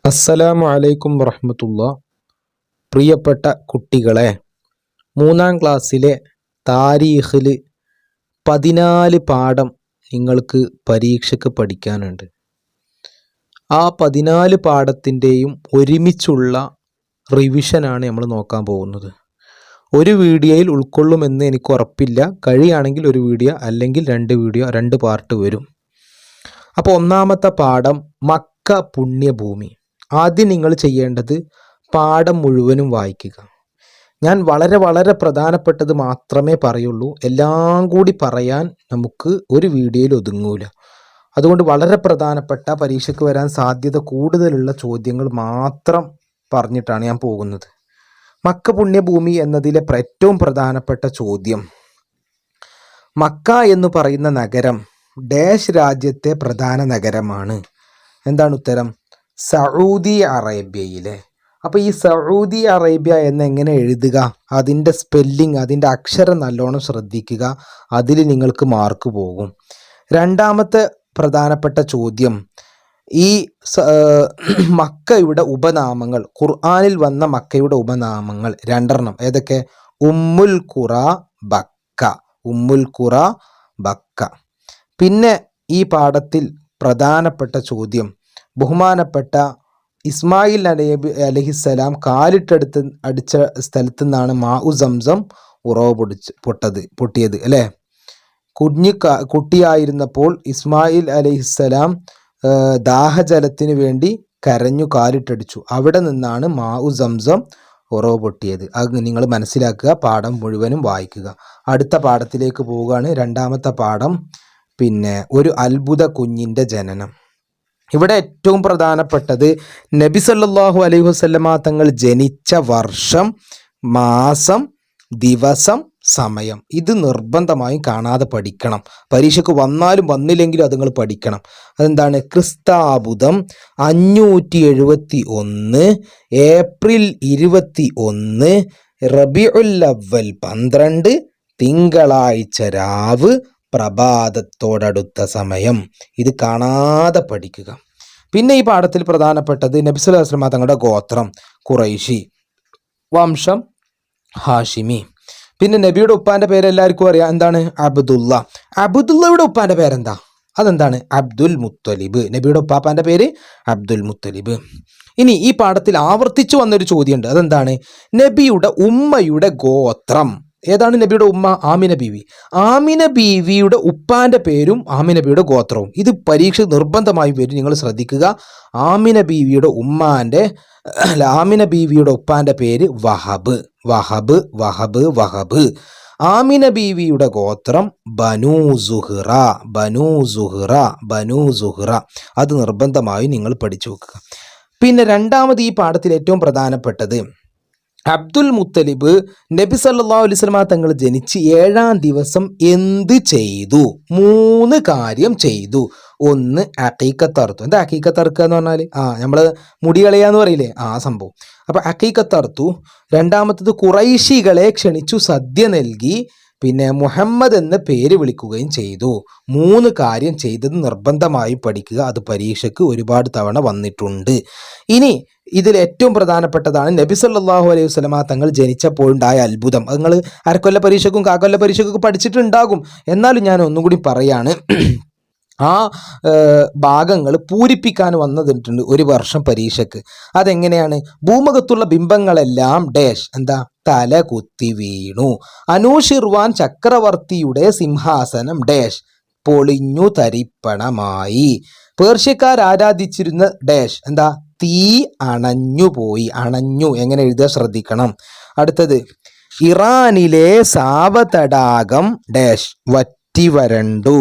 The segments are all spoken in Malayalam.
അസ്സലാമു അലൈക്കും വറഹ്മത്തുള്ളാ. പ്രിയപ്പെട്ട കുട്ടികളെ, 3-ാം ക്ലാസ്സിലെ താരീഖിൽ 14 പാഠം നിങ്ങൾക്ക് പരീക്ഷയ്ക്ക് പഠിക്കാനുണ്ട്. ആ 14 പാഠത്തിൻ്റെയും ഒരുമിച്ചുള്ള റിവിഷനാണ് നമ്മൾ നോക്കാൻ പോകുന്നത്. ഒരു വീഡിയോയിൽ ഉൾക്കൊള്ളുമെന്ന് എനിക്ക് ഉറപ്പില്ല. കഴിയുകയാണെങ്കിൽ ഒരു വീഡിയോ, അല്ലെങ്കിൽ 2 വീഡിയോ, 2 പാർട്ട് വരും. അപ്പോൾ ഒന്നാമത്തെ പാഠം മക്ക പുണ്യഭൂമി. ആദ്യം നിങ്ങൾ ചെയ്യേണ്ടത് പാഠം മുഴുവനും വായിക്കുക. ഞാൻ വളരെ പ്രധാനപ്പെട്ടത് മാത്രമേ പറയുള്ളൂ. എല്ലാം കൂടി പറയാൻ നമുക്ക് ഒരു വീഡിയോയിൽ ഒതുങ്ങൂല. അതുകൊണ്ട് വളരെ പ്രധാനപ്പെട്ട, പരീക്ഷയ്ക്ക് വരാൻ സാധ്യത കൂടുതലുള്ള ചോദ്യങ്ങൾ മാത്രം പറഞ്ഞിട്ടാണ് ഞാൻ പോകുന്നത്. മക്ക പുണ്യഭൂമി എന്നതിലെ ഏറ്റവും പ്രധാനപ്പെട്ട ചോദ്യം, മക്ക എന്ന് പറയുന്ന നഗരം ഡാഷ് രാജ്യത്തെ പ്രധാന നഗരമാണ്. എന്താണ് ഉത്തരം? സൗദി അറേബ്യയിലെ. അപ്പോൾ ഈ സൗദി അറേബ്യ എന്നെങ്ങനെ എഴുതുക, അതിൻ്റെ സ്പെല്ലിംഗ്, അതിൻ്റെ അക്ഷരം നല്ലോണം ശ്രദ്ധിക്കുക. അതിൽ നിങ്ങൾക്ക് മാർക്ക് പോകും. രണ്ടാമത്തെ പ്രധാനപ്പെട്ട ചോദ്യം, ഈ മക്കയുടെ ഉപനാമങ്ങൾ, ഖുർആനിൽ വന്ന മക്കയുടെ ഉപനാമങ്ങൾ 2 ഏതൊക്കെ? ഉമ്മുൽ ഖുറ, ബക്ക. ഉമ്മുൽ ഖുറ, ബക്ക. പിന്നെ ഈ പാഠത്തിൽ പ്രധാനപ്പെട്ട ചോദ്യം, ബഹുമാനപ്പെട്ട ഇസ്മായിൽ നബി അലൈഹിസ്സലാം കാലിട്ടെടുത്ത് അടിച്ച സ്ഥലത്തു നിന്നാണ് മാഉ സംസം ഉറവ് പൊട്ടിയത് അല്ലേ? കുട്ടിയായിരുന്നപ്പോൾ ഇസ്മായിൽ അലൈഹിസ്സലാം ദാഹജലത്തിന് വേണ്ടി കരഞ്ഞു കാലിട്ടടിച്ചു. അവിടെ നിന്നാണ് മാഉ സംസം ഉറവ് പൊട്ടിയത്. അത് നിങ്ങൾ മനസ്സിലാക്കുക. പാഠം മുഴുവനും വായിക്കുക. അടുത്ത പാഠത്തിലേക്ക് പോവുകയാണ്. രണ്ടാമത്തെ പാഠം, ഒരു അത്ഭുത കുഞ്ഞിൻ്റെ ജനനം. ഇവിടെ ഏറ്റവും പ്രധാനപ്പെട്ടത് നബി സല്ലല്ലാഹു അലൈഹി വസല്ലമ തങ്ങൾ ജനിച്ച വർഷം, മാസം, ദിവസം, സമയം. ഇത് നിർബന്ധമായും കാണാതെ പഠിക്കണം. പരീക്ഷയ്ക്ക് വന്നാലും വന്നില്ലെങ്കിലും അത് നിങ്ങൾ പഠിക്കണം. അതെന്താണ്? ക്രിസ്താബുദം 571 ഏപ്രിൽ 21 റബീഉൽ അവ്വൽ 12 തിങ്കളാഴ്ച രാവ് പ്രഭാതത്തോടടുത്ത സമയം. ഇത് കാണാതെ പഠിക്കുക. പിന്നെ ഈ പാഠത്തിൽ പ്രധാനപ്പെട്ടത് നബി സല്ലല്ലാഹു അലൈഹി വസല്ലം തങ്ങളുടെ ഗോത്രം ഖുറൈശി, വംശം ഹാഷിമി. പിന്നെ നബിയുടെ ഉപ്പാന്റെ പേര് എല്ലാവർക്കും അറിയാം. എന്താണ്? അബ്ദുള്ള. അബ്ദുള്ളയുടെ ഉപ്പാന്റെ പേരെന്താ? അതെന്താണ്? അബ്ദുൽ മുത്തലിബ്. നബിയുടെ ഉപ്പാപ്പാന്റെ പേര് അബ്ദുൽ മുത്തലിബ്. ഇനി ഈ പാഠത്തിൽ ആവർത്തിച്ചു വന്നൊരു ചോദ്യമുണ്ട്. അതെന്താണ്? നബിയുടെ ഉമ്മയുടെ ഗോത്രം ഏതാണ്? നബിയുടെ ഉമ്മ ആമിന ബീവി. ആമിന ബീവിയുടെ ഉപ്പാന്റെ പേരും ആമിന ബീവിയുടെ ഗോത്രവും. ഇത് പരീക്ഷ നിർബന്ധമായി വരും, നിങ്ങൾ ശ്രദ്ധിക്കുക. ആമിന ബീവിയുടെ ഉപ്പാന്റെ പേര് വഹബ്. വഹബ് വഹബ് വഹബ്. ആമിന ബീവിയുടെ ഗോത്രം ബനൂ സുഹ്റ. ബനൂ സുഹ്റ ബനൂ സുഹ്റ. അത് നിർബന്ധമായി നിങ്ങൾ പഠിച്ചു വെക്കുക. പിന്നെ രണ്ടാമത് ഈ പാഠത്തിൽ ഏറ്റവും പ്രധാനപ്പെട്ടത്, അബ്ദുൽ മുത്തലിബ് നബി സല്ലല്ലാഹു അലൈഹി വസല്ലം തങ്ങൾ ജനിച്ച് 7-ാം ദിവസം എന്ത് ചെയ്തു? 3 കാര്യം ചെയ്തു. 1 അഖീഖത്തറുത്തു. എന്താ അഖീഖത്തറുക്കുക എന്ന് പറഞ്ഞാൽ? നമ്മൾ മുടി കളയാന്ന് പറയില്ലേ, ആ സംഭവം. അപ്പോൾ അഖീഖത്തറുത്തു. രണ്ടാമത്തത് ഖുറൈശികളെ ക്ഷണിച്ചു സദ്യ നൽകി. പിന്നെ മുഹമ്മദ് എന്ന പേര് വിളിക്കുകയും ചെയ്തു. 3 കാര്യം ചെയ്തത് നിർബന്ധമായി പഠിക്കുക. അത് പരീക്ഷയ്ക്ക് ഒരുപാട് തവണ വന്നിട്ടുണ്ട്. ഇനി ഇതിൽ ഏറ്റവും പ്രധാനപ്പെട്ടതാണ് നബി സല്ലല്ലാഹു അലൈഹി വസല്ലമ തങ്ങൾ ജനിച്ചപ്പോഴുണ്ടായ അത്ഭുതം. അത് നിങ്ങൾ അരക്കൊല്ല പരീക്ഷയ്ക്കും കാക്കൊല്ല പരീക്ഷയ്ക്കും പഠിച്ചിട്ടുണ്ടാകും. എന്നാലും ഞാൻ ഒന്നും കൂടി പറയാണ്. ആ ഭാഗങ്ങൾ പൂരിപ്പിക്കാൻ വന്നിട്ടുണ്ട് ഒരു വർഷം പരീക്ഷയ്ക്ക്. അതെങ്ങനെയാണ്? ഭൂമുഖത്തുള്ള ബിംബങ്ങളെല്ലാം ഡാഷ് എന്താ? തല കുത്തി വീണു. അനൂഷിർവാൻ ചക്രവർത്തിയുടെ സിംഹാസനം ഡാഷ് പൊളിഞ്ഞു തരിപ്പണമായി. പേർഷ്യക്കാർ ആരാധിച്ചിരുന്ന ഡാഷ് എന്താ? തീ അണഞ്ഞുപോയി. അണഞ്ഞു എങ്ങനെ എഴുതുക ശ്രദ്ധിക്കണം. അടുത്തത്, ഇറാനിലെ സാവതടാകം ഡാഷ് വറ്റി വരണ്ടു.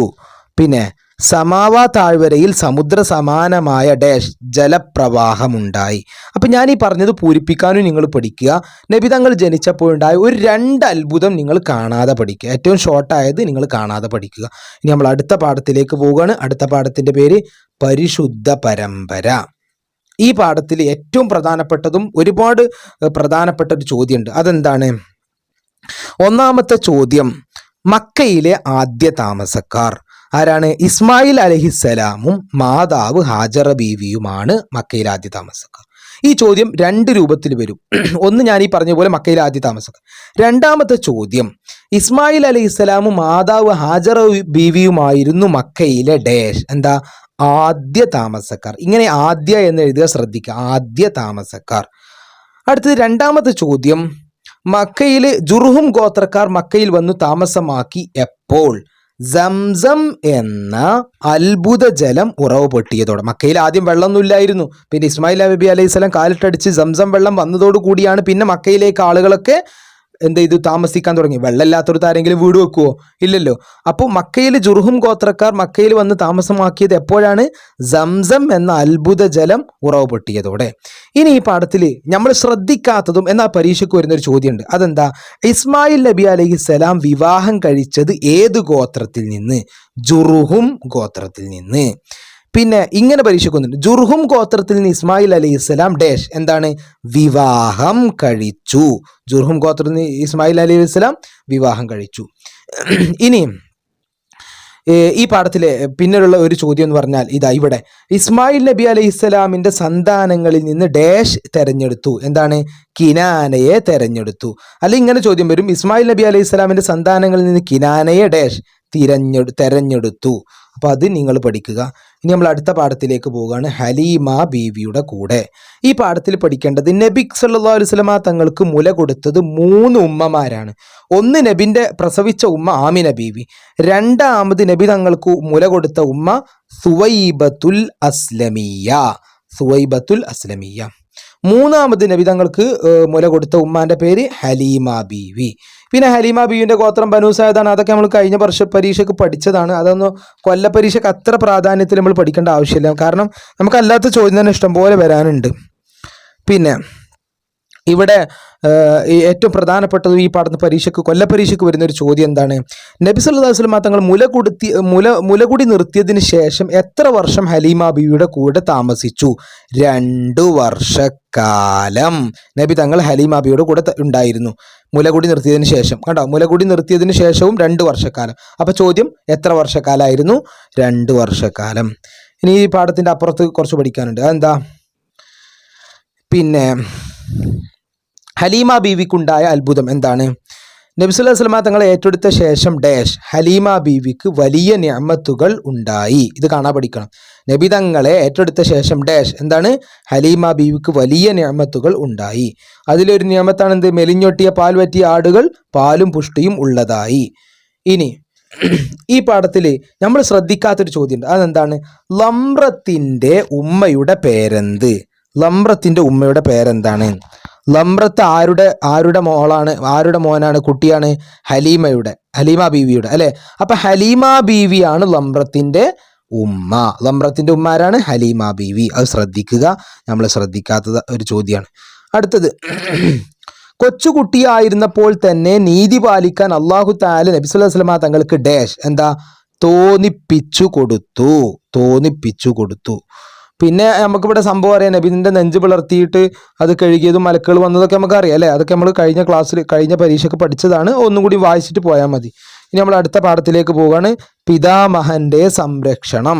പിന്നെ സമാവ താഴ്വരയിൽ സമുദ്ര സമാനമായ ഡാഷ് ജലപ്രവാഹമുണ്ടായി. അപ്പം ഞാൻ ഈ പറഞ്ഞത് പൂരിപ്പിക്കാനും നിങ്ങൾ പഠിക്കുക. നബി തങ്ങൾ ജനിച്ചപ്പോഴുണ്ടായ ഒരു 2 അത്ഭുതം നിങ്ങൾ കാണാതെ പഠിക്കുക. ഏറ്റവും ഷോർട്ടായത് നിങ്ങൾ കാണാതെ പഠിക്കുക. ഇനി നമ്മൾ അടുത്ത പാഠത്തിലേക്ക് പോവുകയാണ്. അടുത്ത പാഠത്തിൻ്റെ പേര് പരിശുദ്ധ പരമ്പര. ഈ പാഠത്തിൽ ഏറ്റവും പ്രധാനപ്പെട്ടതും ഒരുപാട് പ്രധാനപ്പെട്ട ഒരു ചോദ്യമുണ്ട്. അതെന്താണ്? ഒന്നാമത്തെ ചോദ്യം, മക്കയിലെ ആദ്യ താമസക്കാർ. ആരാണ്? ഇസ്മായിൽ അലൈഹിസ്സലാമും മാതാവ് ഹാജറ ബീവിയുമാണ് മക്കയിൽ ആദ്യ താമസക്കാർ. ഈ ചോദ്യം രണ്ട് രൂപത്തിൽ വരും. ഒന്ന് ഞാൻ ഈ പറഞ്ഞ പോലെ മക്കയിൽ ആദ്യ താമസക്കാർ. രണ്ടാമത്തെ ചോദ്യം ഇസ്മായിൽ അലൈഹിസ്സലാമും മാതാവ് ഹാജറ ബീവിയുമായിരുന്നു മക്കയിലെ ഡാഷ് എന്താ ആദ്യ താമസക്കാർ. ഇങ്ങനെ ആദ്യ എന്ന് എഴുതുക, ശ്രദ്ധിക്കുക, ആദ്യ താമസക്കാർ. അടുത്തത് രണ്ടാമത്തെ ചോദ്യം മക്കയിൽ ജുർഹും ഗോത്രക്കാർ മക്കയിൽ വന്നു താമസമാക്കി എപ്പോൾ? സംസം എന്ന അത്ഭുത ജലം ഉറവ് പൊട്ടിയതോടെ. മക്കയിൽ ആദ്യം വെള്ളമൊന്നുമില്ലായിരുന്നു. പിന്നെ ഇസ്മായിൽ നബി അലൈഹി സ്വലാം കാലിട്ടടിച്ച് സംസം വെള്ളം വന്നതോടു കൂടിയാണ് പിന്നെ മക്കയിലേക്ക് ആളുകളൊക്കെ എന്ത് ചെയ്തു? താമസിക്കാൻ തുടങ്ങി. വെള്ളമില്ലാത്തടത്ത് ആരെങ്കിലും വീട് വെക്കുവോ? ഇല്ലല്ലോ. അപ്പോൾ മക്കയിൽ ജുർഹും ഗോത്രക്കാർ മക്കയിൽ വന്ന് താമസമാക്കിയത് എപ്പോഴാണ്? സംസം എന്ന അത്ഭുത ജലം ഉറവ് പൊട്ടിയതോടെ. ഇനി ഈ പാഠത്തിൽ നമ്മൾ ശ്രദ്ധിക്കാത്തതും എന്നാൽ പരീക്ഷയ്ക്ക് വരുന്നൊരു ചോദ്യമുണ്ട്. അതെന്താ? ഇസ്മായിൽ നബി അലൈഹിസ്സലാം വിവാഹം കഴിച്ചത് ഏത് ഗോത്രത്തിൽ നിന്ന്? ജുർഹും ഗോത്രത്തിൽ നിന്ന്. പിന്നെ ഇങ്ങനെ പരീക്ഷിക്കുന്നുണ്ട്, ജുർഹും ഗോത്രത്തിൽ നിന്ന് ഇസ്മായിൽ അലൈഹിസ്സലാം ഡാഷ് എന്താണ്? വിവാഹം കഴിച്ചു. ജുർഹും ഗോത്രത്തിൽ നിന്ന് ഇസ്മായിൽ അലൈഹിസ്സലാം വിവാഹം കഴിച്ചു. ഇനി ഈ പാഠത്തിലെ പിന്നിലുള്ള ഒരു ചോദ്യം എന്ന് പറഞ്ഞാൽ ഇതാ ഇവിടെ ഇസ്മായിൽ നബി അലൈഹിസ്സലാമിന്റെ സന്താനങ്ങളിൽ നിന്ന് ഡാഷ് തെരഞ്ഞെടുത്തു. എന്താണ്? കിനാനയെ തെരഞ്ഞെടുത്തു. അല്ലെങ്കിൽ ഇങ്ങനെ ചോദ്യം വരും, ഇസ്മായിൽ നബി അലൈഹിസ്സലാമിന്റെ സന്താനങ്ങളിൽ നിന്ന് കിനാനയെ ഡാഷ് തെരഞ്ഞെടുത്തു. അപ്പൊ അത് നിങ്ങൾ പഠിക്കുക. ഇനി നമ്മൾ അടുത്ത പാഠത്തിലേക്ക് പോവുകയാണ്, ഹലീമ ബീവിയുടെ കൂടെ. ഈ പാഠത്തിൽ പഠിക്കേണ്ടത് നബി സല്ലല്ലാഹു അലൈഹി വസല്ലമ തങ്ങൾക്ക് മുല കൊടുത്തത് 3 ഉമ്മമാരാണ്. ഒന്ന് നബിന്റെ പ്രസവിച്ച ഉമ്മ ആമിന ബീവി, രണ്ടാമത് നബി തങ്ങൾക്ക് മുല കൊടുത്ത ഉമ്മ സുവൈബത്തുൽ അസ്ലമിയ, മൂന്നാമത് നബി തങ്ങൾക്ക് മുല കൊടുത്ത ഉമ്മാന്റെ പേര് ഹലീമ ബീവി. പിന്നെ ഹലീമ ബീവിന്റെ ഗോത്രം ബനൂ സഅദാണ്. അതൊക്കെ നമ്മൾ കഴിഞ്ഞ പരീക്ഷയ്ക്ക് പഠിച്ചതാണ്. അതൊന്നും കൊല്ല പരീക്ഷയ്ക്ക് അത്ര പ്രാധാന്യത്തിൽ നമ്മൾ പഠിക്കേണ്ട ആവശ്യമില്ല. കാരണം നമുക്ക് അല്ലാത്ത ചോദ്യം തന്നെ ഇഷ്ടംപോലെ വരാനുണ്ട്. പിന്നെ ഇവിടെ ഏറ്റവും പ്രധാനപ്പെട്ടത് ഈ പരീക്ഷയ്ക്ക് കൊല്ല പരീക്ഷയ്ക്ക് വരുന്ന ഒരു ചോദ്യം എന്താണ്? നബി സല്ലല്ലാഹു അലൈഹി വസല്ലം തങ്ങൾ മുലകുടി നിർത്തിയതിന് ശേഷം എത്ര വർഷം ഹലീമ ബീവിയുടെ കൂടെ താമസിച്ചു? 2 വർഷക്കാലം നബി തങ്ങൾ ഹലീമ ബീവിയുടെ കൂടെ ഉണ്ടായിരുന്നു മുലകുടി നിർത്തിയതിന് ശേഷം. കണ്ടോ, മുലകുടി നിർത്തിയതിന് ശേഷവും 2 വർഷക്കാലം. അപ്പൊ ചോദ്യം എത്ര വർഷക്കാലമായിരുന്നു? 2 വർഷക്കാലം. ഇനി ഈ പാഠത്തിന്റെ അപ്പുറത്ത് കുറച്ച് പഠിക്കാനുണ്ട്. അതെന്താ? പിന്നെ ഹലീമ ബീവിക്കുണ്ടായ അത്ഭുതം എന്താണ്? നബി സല്ലല്ലാഹു അലൈഹി വസല്ലം തങ്ങളെ ഏറ്റെടുത്ത ശേഷം ഡാഷ് ഹലീമ ബീവിക്ക് വലിയ നിഅമത്തുകൾ ഉണ്ടായി. ഇത് കാണാൻ പഠിക്കണം. നബി തങ്ങളെ ഏറ്റെടുത്ത ശേഷം ഡാഷ് എന്താണ്? ഹലീമ ബീവിക്ക് വലിയ നിഅമത്തുകൾ ഉണ്ടായി. അതിലൊരു നിഅമത്താണ് എന്ത്? മെലിഞ്ഞൊട്ടിയ പാൽ പറ്റിയ ആടുകൾ പാലും പുഷ്ടിയും ഉള്ളതായി. ഇനി ഈ പാഠത്തിൽ നമ്മൾ ശ്രദ്ധിക്കാത്തൊരു ചോദ്യമുണ്ട്. അതെന്താണ്? ലംറത്തിന്റെ ഉമ്മയുടെ പേരെന്ത്? ലംറത്തിന്റെ ഉമ്മയുടെ പേരെന്താണ്? ലംറത്ത് ആരുടെ മോളാണ്? ആരുടെ മോനാണ്? കുട്ടിയാണ്? ഹലീമ ബീവിയുടെ അല്ലെ? അപ്പൊ ഹലീമ ബീവിയാണ് ലംറത്തിന്റെ ഉമ്മ. ലംറത്തിന്റെ ഉമ്മ ആരാണ്? ഹലീമ ബീവി. അത് ശ്രദ്ധിക്കുക, നമ്മൾ ശ്രദ്ധിക്കാത്തത് ഒരു ചോദ്യമാണ്. അടുത്തത്, കൊച്ചുകുട്ടിയായിരുന്നപ്പോൾ തന്നെ നീതി പാലിക്കാൻ അല്ലാഹു തആല നബി സല്ലല്ലാഹു അലൈഹി വസല്ലം തങ്ങൾക്ക് ഡാഷ് എന്താ? തോന്നിപ്പിച്ചു കൊടുത്തു. പിന്നെ നമുക്കിവിടെ സംഭവം അറിയാം, നബിന്റെ നെഞ്ച് പിളർത്തിയിട്ട് അത് കഴുകിയതും മലക്കുകൾ വന്നതൊക്കെ നമുക്ക് അറിയാം അല്ലേ? അതൊക്കെ നമ്മൾ കഴിഞ്ഞ പരീക്ഷയ്ക്ക് പഠിച്ചതാണ്. ഒന്നും കൂടി വായിച്ചിട്ട് പോയാൽ മതി. ഇനി നമ്മൾ അടുത്ത പാഠത്തിലേക്ക് പോവുകയാണ്, പിതാമഹന്റെ സംരക്ഷണം.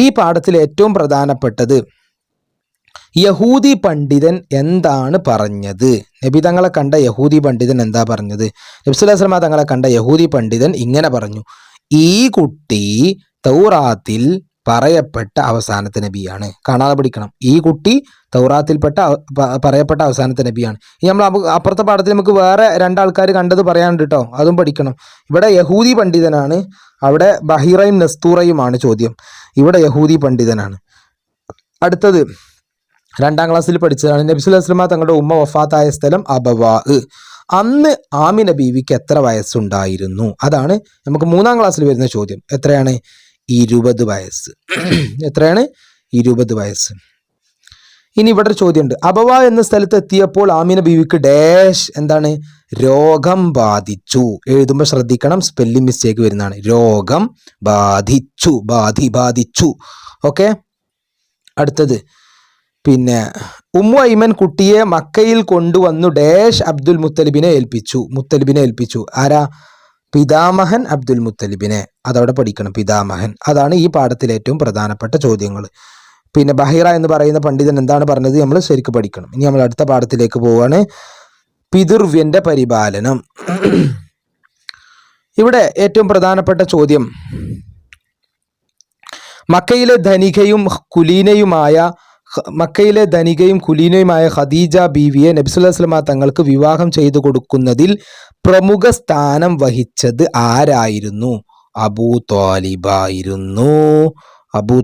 ഈ പാഠത്തിൽ ഏറ്റവും പ്രധാനപ്പെട്ടത് യഹൂദി പണ്ഡിതൻ എന്താണ് പറഞ്ഞത്? നബി തങ്ങളെ കണ്ട യഹൂദി പണ്ഡിതൻ എന്താ പറഞ്ഞത്? നബി സല്ലല്ലാഹു അലൈഹി വസല്ലം തങ്ങളെ കണ്ട യഹൂദി പണ്ഡിതൻ ഇങ്ങനെ പറഞ്ഞു, ഈ കുട്ടി തൗറാത്തിൽ പറയപ്പെട്ട അവസാനത്തെ നബിയാണ്. കാണാതെ പഠിക്കണം. ഈ കുട്ടി പറയപ്പെട്ട അവസാനത്തെ നബിയാണ്. ഇനി നമ്മൾ അപ്പുറത്തെ പാഠത്തിൽ നമുക്ക് വേറെ 2 ആൾക്കാർ കണ്ടത് പറയാനുണ്ട് കേട്ടോ, അതും പഠിക്കണം. ഇവിടെ യഹൂദി പണ്ഡിതനാണ്, അവിടെ ബഹീറയും നസ്തൂറയുമാണ് ചോദ്യം. ഇവിടെ യഹൂദി പണ്ഡിതനാണ്. അടുത്തത് 2ാം ക്ലാസ്സിൽ പഠിച്ചതാണ്. നബി സല്ലല്ലാഹു അലൈഹി വസല്ലം തങ്ങളുടെ ഉമ്മ വഫാത്തായ സ്ഥലം അബവാ. അന്ന് ആമിന ബീവിക്ക് എത്ര വയസ്സുണ്ടായിരുന്നു? അതാണ് നമുക്ക് 3ാം ക്ലാസ്സിൽ വരുന്ന ചോദ്യം. എത്രയാണ്? 20 വയസ്സ്. എത്രയാണ്? 20 വയസ്സ്. ഇനി ഇവിടെ ഒരു ചോദ്യമുണ്ട്. അബവ എന്ന സ്ഥലത്ത് എത്തിയപ്പോൾ ആമിന ബീവിക്ക് ഡാഷ് എന്താണ്? രോഗം ബാധിച്ചു. എഴുതുമ്പോൾ ശ്രദ്ധിക്കണം, സ്പെല്ലിംഗ് മിസ്റ്റേക്ക് വരുന്നതാണ്. രോഗം ബാധിച്ചു. ഓക്കെ. അടുത്തത്, പിന്നെ ഉമ്മു ഐമൻ കുട്ടിയെ മക്കയിൽ കൊണ്ടുവന്നു ഡാഷ് അബ്ദുൽ മുത്തലിബിനെ ഏൽപ്പിച്ചു. ആരാ? പിതാമഹൻ അബ്ദുൽ മുത്തലിബിനെ, അതവിടെ പഠിക്കണം. പിതാമഹൻ, അതാണ് ഈ പാഠത്തിലെ ഏറ്റവും പ്രധാനപ്പെട്ട ചോദ്യങ്ങൾ. പിന്നെ ബഹീറ എന്ന് പറയുന്ന പണ്ഡിതൻ എന്താണ് പറഞ്ഞത് നമ്മൾ ശരിക്കും പഠിക്കണം. ഇനി നമ്മൾ അടുത്ത പാഠത്തിലേക്ക് പോവാണ്. പിതൃവ്യന്റെ പരിപാലനം. ഇവിടെ ഏറ്റവും പ്രധാനപ്പെട്ട ചോദ്യം, മക്കയിലെ ധനികയും കുലീനയുമായ ഖദീജ ബീവിയെ നബി സല്ലല്ലാഹു അലൈഹി വസല്ലം തങ്ങൾക്ക് വിവാഹം ചെയ്തു കൊടുക്കുന്നതിൽ പ്രമുഖ സ്ഥാനം വഹിച്ചത് ആരായിരുന്നു? അബൂ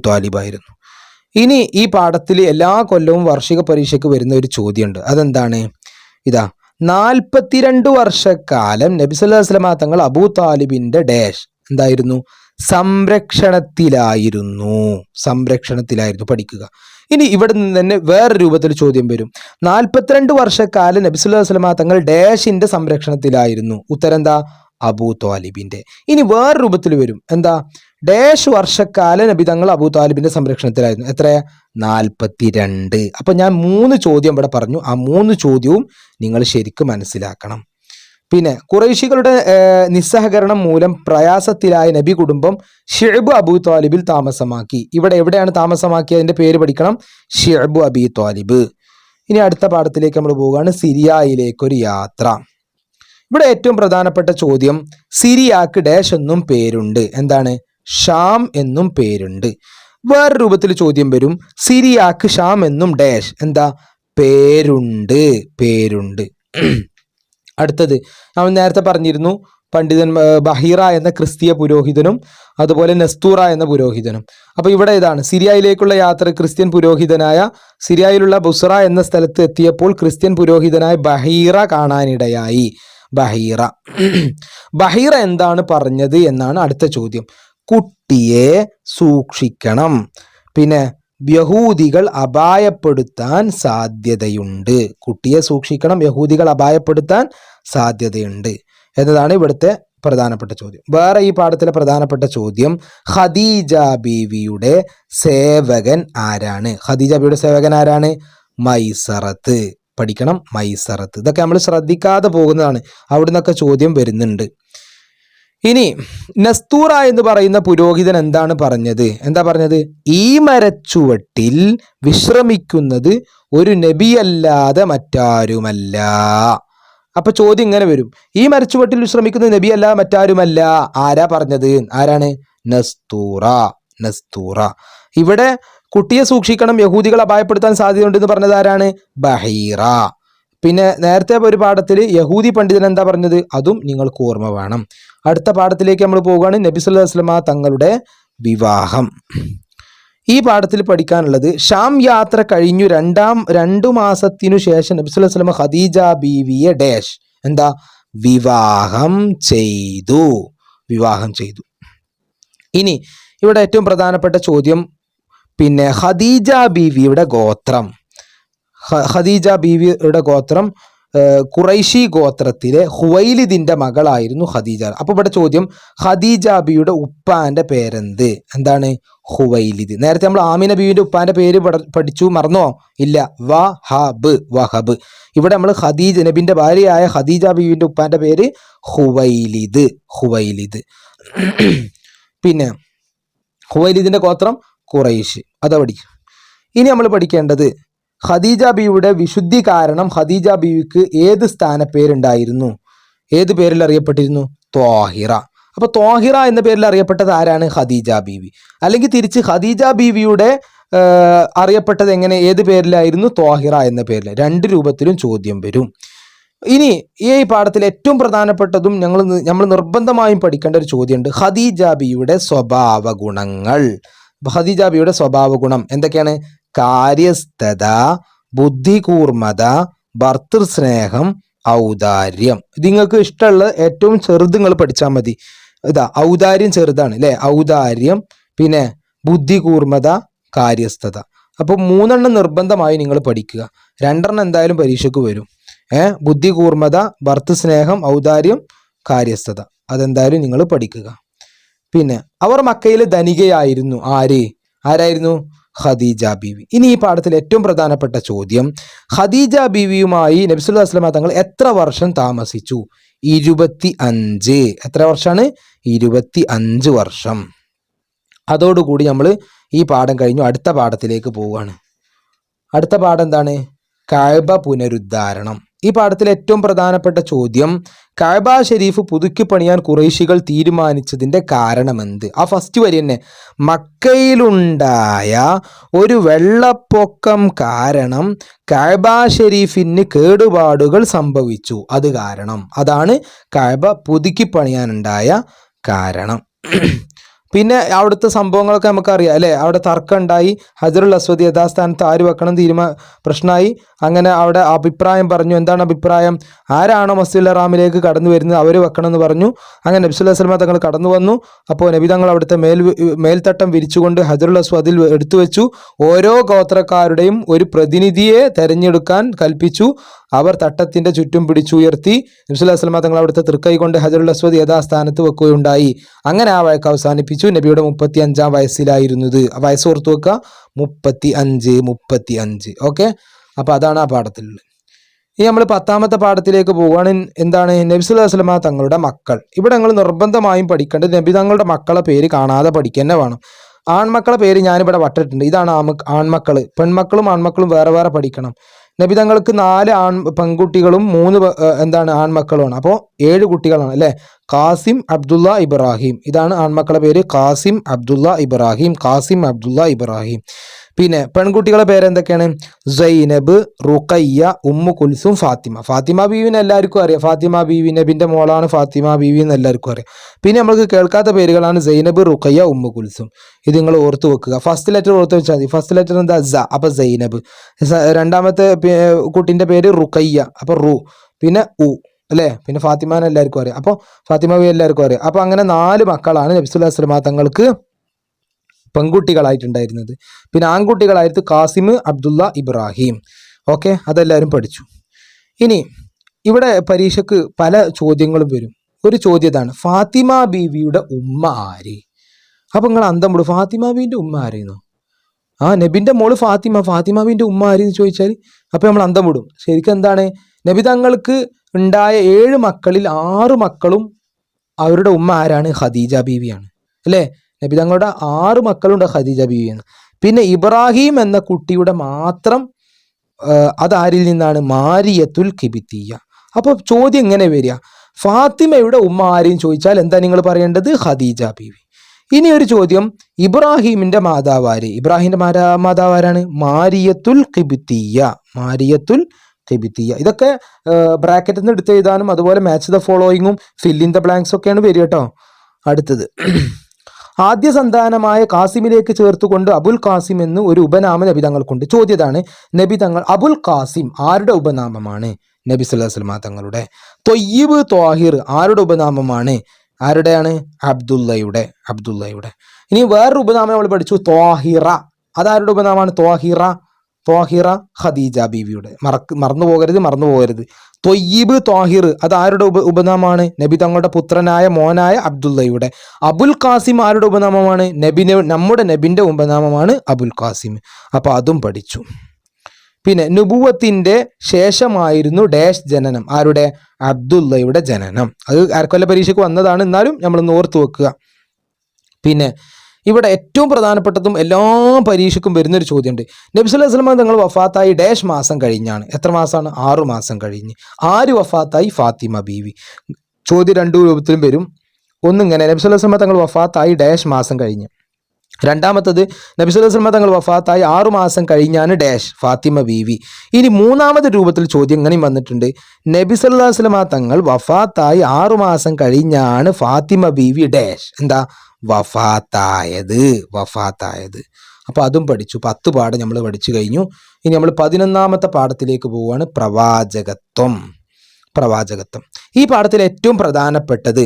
ത്വാലിബായിരുന്നു. ഇനി ഈ പാഠത്തിൽ എല്ലാ കൊല്ലവും വാർഷിക പരീക്ഷയ്ക്ക് വരുന്ന ഒരു ചോദ്യമുണ്ട്. അതെന്താണ്? ഇതാ, 42 വർഷക്കാലം നബി സല്ലല്ലാഹു അലൈഹി വസല്ലം തങ്ങൾ അബൂ താലിബിന്റെ ഡാഷ് എന്തായിരുന്നു? സംരക്ഷണത്തിലായിരുന്നു. പഠിക്കുക. ഇനി ഇവിടെ നിന്ന് തന്നെ വേറെ രൂപത്തിൽ ചോദ്യം വരും. 42 വർഷക്കാലം നബി സല്ലല്ലാഹു അലൈഹി വസല്ലം തങ്ങൾ ഡാഷിന്റെ സംരക്ഷണത്തിലായിരുന്നു. ഉത്തരം എന്താ? അബൂ താലിബിന്റെ. ഇനി വേറെ രൂപത്തിൽ വരും. എന്താ? ഡാഷ് വർഷക്കാലം നബി തങ്ങൾ അബൂ താലിബിന്റെ സംരക്ഷണത്തിലായിരുന്നു. എത്ര? 42. അപ്പൊ ഞാൻ 3 ചോദ്യം ഇവിടെ പറഞ്ഞു. ആ 3 ചോദ്യവും നിങ്ങൾ ശരിക്കും മനസ്സിലാക്കണം. പിന്നെ ഖുറൈശികളുടെ നിസ്സഹകരണം മൂലം പ്രയാസത്തിലായ നബി കുടുംബം ഷിഅബ് അബൂ ത്വാലിബിൽ താമസമാക്കി. ഇവിടെ എവിടെയാണ് താമസമാക്കിയത്? അതിന്റെ പേര് പഠിക്കണം. ഷിഅബ് അബീ ത്വാലിബ്. ഇനി അടുത്ത പാഠത്തിലേക്ക് നമ്മൾ പോവുകയാണ്. സിറിയയിലേക്കൊരു യാത്ര. ഇവിടെ ഏറ്റവും പ്രധാനപ്പെട്ട ചോദ്യം, സിറിയാക്ക് ഡാഷ് എന്നും പേരുണ്ട്. എന്താണ്? ഷാം എന്നും പേരുണ്ട്. വേറെ രൂപത്തിൽ ചോദ്യം വരും. സിറിയാക്ക് ഷാം എന്നും ഡാഷ് എന്താ? പേരുണ്ട്. അടുത്തത് നമ്മൾ നേരത്തെ പറഞ്ഞിരുന്നു, പണ്ഡിതൻ ബഹീറ എന്ന ക്രിസ്തീയ പുരോഹിതനും അതുപോലെ നസ്തൂറ എന്ന പുരോഹിതനും. അപ്പൊ ഇവിടെ ഇതാണ് സിറിയയിലേക്കുള്ള യാത്ര. ക്രിസ്ത്യൻ പുരോഹിതനായ സിറിയയിലുള്ള ബുസ്ര എന്ന സ്ഥലത്ത് എത്തിയപ്പോൾ ക്രിസ്ത്യൻ പുരോഹിതനായ ബഹീറ കാണാനിടയായി. ബഹീറ എന്താണ് പറഞ്ഞത് എന്നാണ് അടുത്ത ചോദ്യം. കുട്ടിയെ സൂക്ഷിക്കണം, പിന്നെ യഹൂദികൾ അപായപ്പെടുത്താൻ സാധ്യതയുണ്ട്. കുട്ടിയെ സൂക്ഷിക്കണം, യഹൂദികൾ അപായപ്പെടുത്താൻ സാധ്യതയുണ്ട് എന്നതാണ് ഇവിടുത്തെ പ്രധാനപ്പെട്ട ചോദ്യം. വേറെ ഈ പാഠത്തിലെ പ്രധാനപ്പെട്ട ചോദ്യം, ഖദീജ ബീവിയുടെ സേവകൻ ആരാണ്? ഖദീജ ബീവിയുടെ സേവകൻ ആരാണ്? മൈസറത്ത്. പഠിക്കണം, മൈസറത്ത്. ഇതൊക്കെ നമ്മൾ ശ്രദ്ധിക്കാതെ പോകുന്നതാണ്. അവിടെ നിന്നൊക്കെ ചോദ്യം വരുന്നുണ്ട്. ഇനി നസ്തൂറ എന്ന് പറയുന്ന പുരോഹിതൻ എന്താണ് പറഞ്ഞത്? ഈ മരച്ചുവട്ടിൽ വിശ്രമിക്കുന്നത് ഒരു നബിയല്ലാതെ മറ്റാരുമല്ല. അപ്പൊ ചോദ്യം ഇങ്ങനെ വരും, ഈ മരച്ചുവട്ടിൽ വിശ്രമിക്കുന്നത് നബിയല്ലാതെ മറ്റാരുമല്ല. ആരാ പറഞ്ഞത്? ആരാണ്? നസ്തൂറ. ഇവിടെ കുട്ടിയെ സൂക്ഷിക്കണം, യഹൂദികൾ അപായപ്പെടുത്താൻ സാധ്യതയുണ്ടെന്ന് പറഞ്ഞത് ആരാണ്? ബഹീറ. പിന്നെ നേരത്തെ ഒരു പാഠത്തിൽ യഹൂദി പണ്ഡിതൻ എന്താ പറഞ്ഞത്? അതും നിങ്ങൾക്ക് ഓർമ്മ വേണം. അടുത്ത പാഠത്തിലേക്ക് നമ്മൾ പോവുകയാണ്. നബി സല്ലല്ലാഹു അലൈഹി വസല്ലം തങ്ങളുടെ വിവാഹം. ഈ പാഠത്തിൽ പഠിക്കാനുള്ളത്, ഷാം യാത്ര കഴിഞ്ഞു 2 മാസത്തിനു ശേഷം നബി സല്ലല്ലാഹു അലൈഹി വസല്ലം ഖദീജ ബീവിയെ ഡാഷ് എന്താ? വിവാഹം ചെയ്തു. ഇനി ഇവിടെ ഏറ്റവും പ്രധാനപ്പെട്ട ചോദ്യം, പിന്നെ ഖദീജ ബീവിയുടെ ഗോത്രം ഖുറൈശി ഗോത്രത്തിലെ ഹുവൈലിദിന്റെ മകളായിരുന്നു ഖദീജ. അപ്പൊ ഇവിടെ ചോദ്യം, ഖദീജ ബീവിയുടെ ഉപ്പാന്റെ പേരെന്ത്? എന്താണ്? ഹുവൈലിദ്. നേരത്തെ നമ്മൾ ആമിന ബീവിന്റെ ഉപ്പാന്റെ പേര് പഠിച്ചു, മറന്നോ? ഇല്ല. വഹബ്. ഇവിടെ നമ്മൾ ഖദീജ നബിന്റെ ഭാര്യയായ ഖദീജ ബീവിന്റെ ഉപ്പാന്റെ പേര് ഹുവൈലിദ്. പിന്നെ ഹുവൈലിദിന്റെ ഗോത്രം ഖുറൈശ്. അതാ പഠിക്കും. ഇനി നമ്മൾ പഠിക്കേണ്ടത്, ഖദീജ ബീവിയുടെ വിശുദ്ധി കാരണം ഖദീജ ബീവിക്ക് ഏത് സ്ഥാനപ്പേരുണ്ടായിരുന്നു? ഏത് പേരിൽ അറിയപ്പെട്ടിരുന്നു? ത്വാഹിറ. അപ്പൊ ത്വാഹിറ എന്ന പേരിൽ അറിയപ്പെട്ടത് ആരാണ്? ഖദീജ ബീവി. അല്ലെങ്കിൽ തിരിച്ച് ഖദീജ ബീവിയുടെ അറിയപ്പെട്ടത് എങ്ങനെ? ഏത് പേരിലായിരുന്നു? ത്വാഹിറ എന്ന പേരിൽ. 2 രൂപത്തിലും ചോദ്യം വരും. ഇനി ഈ പാഠത്തിൽ ഏറ്റവും പ്രധാനപ്പെട്ടതും നമ്മൾ നിർബന്ധമായും പഠിക്കേണ്ട ഒരു ചോദ്യമുണ്ട്, ഖദീജ ബീവിയുടെ സ്വഭാവ ഗുണങ്ങൾ. ഖദീജ ബീവിയുടെ സ്വഭാവ ഗുണം എന്തൊക്കെയാണ്? കാര്യസ്ഥത, ബുദ്ധികൂർമ്മത, ഭർതൃസ്നേഹം, ഔദാര്യം. ഇത് നിങ്ങൾക്ക് ഇഷ്ടമുള്ള ഏറ്റവും ചെറുത് നിങ്ങൾ പഠിച്ചാൽ മതി. ഇതാ, ഔദാര്യം ചെറുതാണ് അല്ലെ? ഔദാര്യം, പിന്നെ ബുദ്ധികൂർമ്മത, കാര്യസ്ഥത. അപ്പോൾ 3 നിർബന്ധമായി നിങ്ങൾ പഠിക്കുക. 2 എന്തായാലും പരീക്ഷയ്ക്ക് വരും. ബുദ്ധികൂർമ്മത, ഭർതൃസ്നേഹം, ഔദാര്യം, കാര്യസ്ഥത. അതെന്തായാലും നിങ്ങൾ പഠിക്കുക. പിന്നെ അവർ മക്കയിലെ ധനികയായിരുന്നു. ആരായിരുന്നു? ഖദീജ ബീവി. ഇനി ഈ പാഠത്തിൽ ഏറ്റവും പ്രധാനപ്പെട്ട ചോദ്യം, ഖദീജ ബീവിയുമായി നബി സല്ലല്ലാഹു അലൈഹി വസല്ലം തങ്ങൾ എത്ര വർഷം താമസിച്ചു? 25. എത്ര വർഷമാണ്? 25 വർഷം. അതോടുകൂടി നമ്മൾ ഈ പാഠം കഴിഞ്ഞു. അടുത്ത പാഠത്തിലേക്ക് പോവുകയാണ്. അടുത്ത പാഠം എന്താണ്? കഅബ പുനരുദ്ധാരണം. ഈ പാഠത്തിലെ ഏറ്റവും പ്രധാനപ്പെട്ട ചോദ്യം, കഅബ ഷരീഫ് പുതുക്കി പണിയാൻ ഖുറൈശികൾ തീരുമാനിച്ചതിൻ്റെ കാരണമെന്ത്? ആ ഫസ്റ്റ് വരി തന്നെ, മക്കയിലുണ്ടായ ഒരു വെള്ളപ്പൊക്കം കാരണം കഅബ ഷരീഫിന് കേടുപാടുകൾ സംഭവിച്ചു. അത് കാരണം, അതാണ് കഅബ പുതുക്കി പണിയാനുണ്ടായ കാരണം. പിന്നെ അവിടുത്തെ സംഭവങ്ങളൊക്കെ നമുക്കറിയാം അല്ലേ? അവിടെ തർക്കം ഉണ്ടായി, ഹജറുൽ അസ്വദ് യഥാസ്ഥാനത്ത് ആര് വെക്കണം പ്രശ്നമായി. അങ്ങനെ അവിടെ അഭിപ്രായം പറഞ്ഞു. എന്താണ് അഭിപ്രായം? ആരാണോ മസ്ജിദുൽ ഹറാമിലേക്ക് കടന്നു വരുന്നത് അവർ വെക്കണം എന്ന് പറഞ്ഞു. അങ്ങനെ നബി സല്ലല്ലാഹു അലൈഹി വസല്ലം തങ്ങൾ കടന്നു വന്നു. അപ്പോൾ നബി തങ്ങൾ അവിടുത്തെ മേൽത്തട്ടം വിരിച്ചുകൊണ്ട് ഹജറുൽ അസ്വദിൽ എടുത്തു വെച്ചു. ഓരോ ഗോത്രക്കാരുടെയും ഒരു പ്രതിനിധിയെ തെരഞ്ഞെടുക്കാൻ കൽപ്പിച്ചു. അവർ തട്ടത്തിന്റെ ചുറ്റും പിടിച്ചുയർത്തി നബി സല്ലല്ലാഹു അലൈഹി വസല്ലം തങ്ങൾ അവിടുത്തെ തൃക്കൈ കൊണ്ട് ഹജറുൽ അസ്വദ് യഥാസ്ഥാനത്ത് വെക്കുകയുണ്ടായി. അങ്ങനെ ആ വഴക്ക് അവസാനിപ്പിച്ചു. നബിയുടെ 35-ാം വയസ്സിലായിരുന്നത്. വയസ്സ് ഓർത്തു വെക്കുക, 35. ഓക്കെ, അപ്പൊ അതാണ് ആ പാഠത്തിലുള്ളത്. ഇനി നമ്മൾ 10ാമത്തെ പാഠത്തിലേക്ക് പോവുകയാണ്. എന്താണ്? നബി സല്ലല്ലാഹു അലൈഹി വസല്ലം തങ്ങളുടെ മക്കൾ. ഇവിടെ നിങ്ങൾ നിർബന്ധമായും പഠിക്കേണ്ടത് നബി തങ്ങളുടെ മക്കളെ പേര് കാണാതെ പഠിക്കുക തന്നെ വേണം. ആൺമക്കളെ പേര് ഞാനിവിടെ വട്ടിട്ടുണ്ട്. ഇതാണ് ആൺമക്കൾ. പെൺമക്കളും ആൺമക്കളും വേറെ വേറെ പഠിക്കണം. നബി തങ്ങൾക്ക് 4 പെൺകുട്ടികളും 3 ആൺമക്കളുമാണ്. അപ്പോൾ 7 കുട്ടികളാണ് അല്ലേ? ഖാസിം, അബ്ദുള്ള, ഇബ്രാഹിം. ഇതാണ് ആൺമക്കളെ പേര്. ഖാസിം, അബ്ദുള്ള, ഇബ്രാഹിം. ഖാസിം, അബ്ദുള്ള, ഇബ്രാഹിം. പിന്നെ പെൺകുട്ടികളെ പേരെന്തൊക്കെയാണ്? സൈനബ്, റുഖയ്യ, ഉമ്മു കുൽസും, ഫാത്തിമ. ഫാത്തിമ ബീവിനെ എല്ലാവർക്കും അറിയാം. ഫാത്തിമ ബീവി നബിന്റെ മോളാണ് ഫാത്തിമ ബീവി എന്ന് എല്ലാവർക്കും അറിയാം. പിന്നെ നമ്മൾക്ക് കേൾക്കാത്ത പേരുകളാണ് സൈനബ്, റുഖയ്യ, ഉമ്മു കുൽസും. ഇത് നിങ്ങൾ ഓർത്ത് വെക്കുക. ഫസ്റ്റ് ലെറ്റർ ഓർത്ത് വെച്ചാൽ മതി. ഫസ്റ്റ് ലെറ്റർ എന്താ? സ. അപ്പൊ സൈനബ്. രണ്ടാമത്തെ കുട്ടിന്റെ പേര് റുഖയ്യ. അപ്പൊ റു. പിന്നെ ഉ അല്ലേ? പിന്നെ ഫാത്തിമാനെ എല്ലാവർക്കും അറിയാം. അപ്പോൾ ഫാത്തിമ ബീവി എല്ലാവർക്കും അറിയാം. അപ്പൊ അങ്ങനെ 4 മക്കളാണ് നബി സല്ലല്ലാഹു അലൈഹി വസല്ലം തങ്ങൾക്ക് പെൺകുട്ടികളായിട്ടുണ്ടായിരുന്നത്. പിന്നെ ആൺകുട്ടികളായിരുന്നു ഖാസിം, അബ്ദുള്ള, ഇബ്രാഹിം. ഓക്കെ, അതെല്ലാവരും പഠിച്ചു. ഇനി ഇവിടെ പരീക്ഷയ്ക്ക് പല ചോദ്യങ്ങളും വരും. ഒരു ചോദ്യം ഇതാണ്, ഫാത്തിമ ബീവിയുടെ ഉമ്മ ആര്? അപ്പൊ നിങ്ങൾ അന്തം വിടും, ഫാത്തിമ ബീവിന്റെ ഉമ്മ ആരെയെന്നോ? നബിന്റെ മോള് ഫാത്തിമ ബീവിന്റെ ഉമ്മ ആരെന്ന് ചോദിച്ചാൽ അപ്പൊ നമ്മൾ അന്തം വിടും. ശരിക്കും എന്താണ്? നബി തങ്ങൾക്ക് ഉണ്ടായ 7 മക്കളിൽ 6 മക്കളും അവരുടെ ഉമ്മ ആരാണ്? ഖദീജ ബീവിയാണ് അല്ലേ? നബി തങ്ങളുടെ 6 മക്കളുണ്ട് ഖദീജ ബീവി എന്ന്. പിന്നെ ഇബ്രാഹിം എന്ന കുട്ടിയുടെ മാത്രം അതാരിൽ നിന്നാണ്? മാരിയത്തുൽ കിബിത്തിയ. അപ്പൊ ചോദ്യം എങ്ങനെ വരിക? ഫാത്തിമയുടെ ഉമ്മ ആരെയും ചോദിച്ചാൽ എന്താ നിങ്ങൾ പറയേണ്ടത്? ഖദീജ ബീവി. ഇനി ഒരു ചോദ്യം, ഇബ്രാഹിമിന്റെ മാതാവാര്? ഇബ്രാഹിമിന്റെ മാതാവാരാണ്? മാരിയത്തുൽ കിബിത്തിയ. മാരിയത്തുൽ കിബിത്തിയ. ഇതൊക്കെ ബ്രാക്കറ്റിൽ നിന്ന് എടുത്ത് എഴുതാനും അതുപോലെ മാച്ച് ദ ഫോളോയിങ്ങും ഫിൽ ഇൻ ദ ബ്ലാങ്ക്സ് ഒക്കെയാണ് വരിക കേട്ടോ. അടുത്തത്, ആദ്യ സന്താനമായ കാസിമിലേക്ക് ചേർത്തുകൊണ്ട് അബുൽ കാസിം എന്ന് ഒരു ഉപനാമ നബി തങ്ങൾക്കുണ്ട്. ചോദ്യതാണ്, നബി തങ്ങൾ അബുൽ കാസിം ആരുടെ ഉപനാമമാണ്? നബി സല്ലല്ലാഹു അലൈഹി വസല്ലം തങ്ങളുടെ. ത്വയ്യിബ്, ത്വാഹിർ ആരുടെ ഉപനാമമാണ്? ആരുടെയാണ്? അബ്ദുള്ളയുടെ. ഇനി വേറൊരു ഉപനാമം നമ്മൾ പഠിച്ചു, ത്വാഹിറ. അതാരുടെ ഉപനാമമാണ്? ത്വാഹിറ ഖദീജ ബീവിയുടെ. മറന്നു പോകരുത്. ത്വയ്യിബ്, ത്വാഹിർ അത് ആരുടെ ഉപനാമമാണ്? നബി തങ്ങളുടെ പുത്രനായ മോനായ അബ്ദുള്ളയുടെ. അബുൽ കാസിം ആരുടെ ഉപനാമമാണ്? നമ്മുടെ നബിന്റെ ഉപനാമമാണ് അബുൽ കാസിം. അപ്പൊ അതും പഠിച്ചു. പിന്നെ നുബുവത്തിന്റെ ശേഷമായിരുന്നു ഡാഷ് ജനനം. ആരുടെ? അബ്ദുള്ളയുടെ ജനനം. അത് അരക്കൊല്ല പരീക്ഷയ്ക്ക് വന്നതാണ്, എന്നാലും നമ്മൾ ഓർത്ത് വെക്കുക. പിന്നെ ഇവിടെ ഏറ്റവും പ്രധാനപ്പെട്ടതും എല്ലാ പരീക്ഷയ്ക്കും വരുന്നൊരു ചോദ്യമുണ്ട്. നബി സല്ലല്ലാഹു അലൈഹി വസല്ലം തങ്ങൾ വഫാത്തായി ഡാഷ് മാസം കഴിഞ്ഞാണ്. എത്ര മാസമാണ്? 6 മാസം കഴിഞ്ഞ്. ആര് വഫാത്തായി? ഫാത്തിമ ബീവി. ചോദ്യം 2 രൂപത്തിലും വരും. ഒന്നിങ്ങനെ, നബി സല്ലല്ലാഹു അലൈഹി വസല്ലം തങ്ങൾ വഫാത്തായി ഡാഷ് മാസം കഴിഞ്ഞ്. രണ്ടാമത്തത്, നബി സല്ലല്ലാഹു അലൈഹി വസല്ലം തങ്ങൾ വഫാത്തായി 6 മാസം കഴിഞ്ഞാണ് ഡാഷ് ഫാത്തിമ ബീവി. ഇനി മൂന്നാമത്തെ രൂപത്തിൽ ചോദ്യം ഇങ്ങനെയും വന്നിട്ടുണ്ട്, നബി സല്ലല്ലാഹു അലൈഹി വസല്ലം തങ്ങൾ വഫാത്തായി 6 മാസം കഴിഞ്ഞാണ് ഫാത്തിമ ബീവി ഡാഷ് എന്താ വഫാത്തായത്. അപ്പൊ അതും പഠിച്ചു. 10 പാഠം നമ്മൾ പഠിച്ചു കഴിഞ്ഞു. ഇനി നമ്മൾ 11ാമത്തെ പാഠത്തിലേക്ക് പോവുകയാണ്, പ്രവാചകത്വം. ഈ പാഠത്തിൽ ഏറ്റവും പ്രധാനപ്പെട്ടത്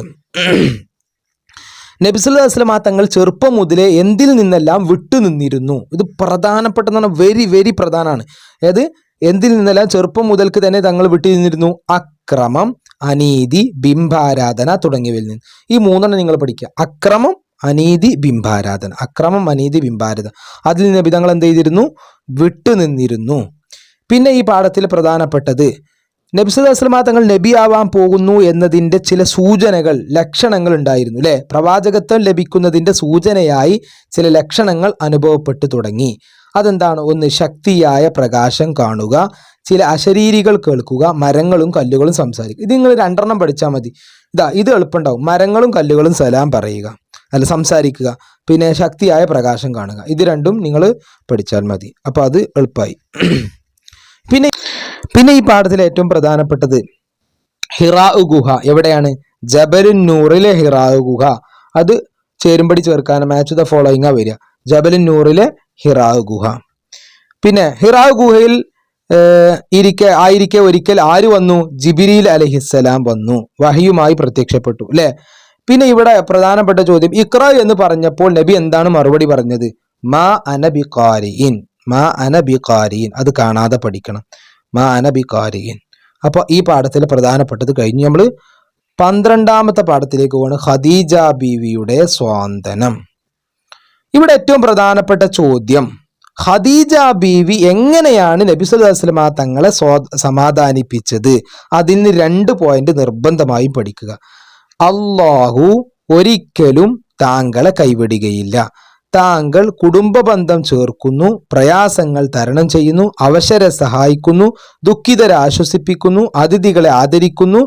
നബി സല്ലല്ലാഹു അലൈഹി വസല്ലം തങ്ങൾ ചെറുപ്പം മുതലേ എന്തിൽ നിന്നെല്ലാം വിട്ടുനിന്നിരുന്നു. ഇത് പ്രധാനപ്പെട്ടതാണ്, വെരി വെരി പ്രധാനമാണ്. അതായത് എന്തിൽ നിന്നെല്ലാം ചെറുപ്പം മുതൽക്ക് തന്നെ തങ്ങൾ വിട്ടുനിന്നിരുന്നു? അക്രമം, അനീതി, ബിംബാരാധന തുടങ്ങിയവയിൽ നിന്ന്. ഈ 3 നിങ്ങൾ പഠിക്കുക. അക്രമം, അനീതി ബിംബാരാധന, അക്രമം അനീതി ബിംബാരാധന, അതിൽ നബി തങ്ങൾ എന്ത് ചെയ്തിരുന്നു? വിട്ടുനിന്നിരുന്നു. പിന്നെ ഈ പാഠത്തിൽ പ്രധാനപ്പെട്ടത് നബി സല്ലല്ലാഹു അലൈഹി വസല്ലം തങ്ങൾ നബിയാവാൻ പോകുന്നു എന്നതിൻ്റെ ചില സൂചനകൾ, ലക്ഷണങ്ങൾ ഉണ്ടായിരുന്നു അല്ലേ? പ്രവാചകത്വം ലഭിക്കുന്നതിൻ്റെ സൂചനയായി ചില ലക്ഷണങ്ങൾ അനുഭവപ്പെട്ടു തുടങ്ങി. അതെന്താണ്? ഒന്ന്, ശക്തിയായ പ്രകാശം കാണുക, ചില അശരീരികൾ കേൾക്കുക, മരങ്ങളും കല്ലുകളും സംസാരിക്കുക. ഇത് നിങ്ങൾ 2 പഠിച്ചാൽ മതി. ഇത് എളുപ്പമുണ്ടാവും. മരങ്ങളും കല്ലുകളും സലാം പറയുക, അല്ല സംസാരിക്കുക, പിന്നെ ശക്തിയായ പ്രകാശം കാണുക. ഇത് 2 നിങ്ങൾ പഠിച്ചാൽ മതി. അപ്പോൾ അത് എളുപ്പമായി. പിന്നെ ഈ പാഠത്തിലെ ഏറ്റവും പ്രധാനപ്പെട്ടത് ഹിറാ ഗുഹ എവിടെയാണ്? ജബലുൻ നൂറിലെ ഹിറാ ഗുഹ. അത് ചേരുംപടി ചേർക്കാൻ മാച്ച് ദ ഫോളോയിങ്ങാ വരിക. ജബലുൻ നൂറിലെ ഹിറാ ഗുഹ. പിന്നെ ഹിറാ ഗുഹയിൽ ആയിരിക്കെ ഒരിക്കൽ ആര് വന്നു? ജിബ്രീൽ അലൈഹിസ്സലാം വന്നു, വഹിയുമായി പ്രത്യക്ഷപ്പെട്ടു അല്ലെ? പിന്നെ ഇവിടെ പ്രധാനപ്പെട്ട ചോദ്യം, ഇഖ്റ എന്ന് പറഞ്ഞപ്പോൾ നബി എന്താണ് മറുപടി പറഞ്ഞത്? മാ അന ബിഖാരിഇൻ, മാ അന ബിഖാരിഇൻ. അത് കാണാതെ പഠിക്കണം. മാ അന ബിഖാരിഇൻ. അപ്പോൾ ഈ പാഠത്തിൽ പ്രധാനപ്പെട്ടത് കഴിഞ്ഞ് നമ്മൾ 12ാമത്തെ പാഠത്തിലേക്ക് പോവാണ്. ഖദീജ ബീവിയുടെ സ്വാന്തനം. ഇവിടെ ഏറ്റവും പ്രധാനപ്പെട്ട ചോദ്യം, ഖദീജ ബീവി എങ്ങനെയാണ് നബി സല്ലല്ലാഹു അലൈഹി വസല്ലം തങ്ങളെ സമാധാനിപ്പിച്ചത്? അതിന് 2 പോയിന്റ് നിർബന്ധമായും പഠിക്കുക. അല്ലാഹു ഒരിക്കലും താങ്കളെ കൈവിടുകയില്ല. താങ്കൾ കുടുംബ ബന്ധം ചേർക്കുന്നു, പ്രയാസങ്ങൾ തരണം ചെയ്യുന്നു, അവശരെ സഹായിക്കുന്നു, ദുഃഖിതരെ ആശ്വസിപ്പിക്കുന്നു, അതിഥികളെ ആദരിക്കുന്നു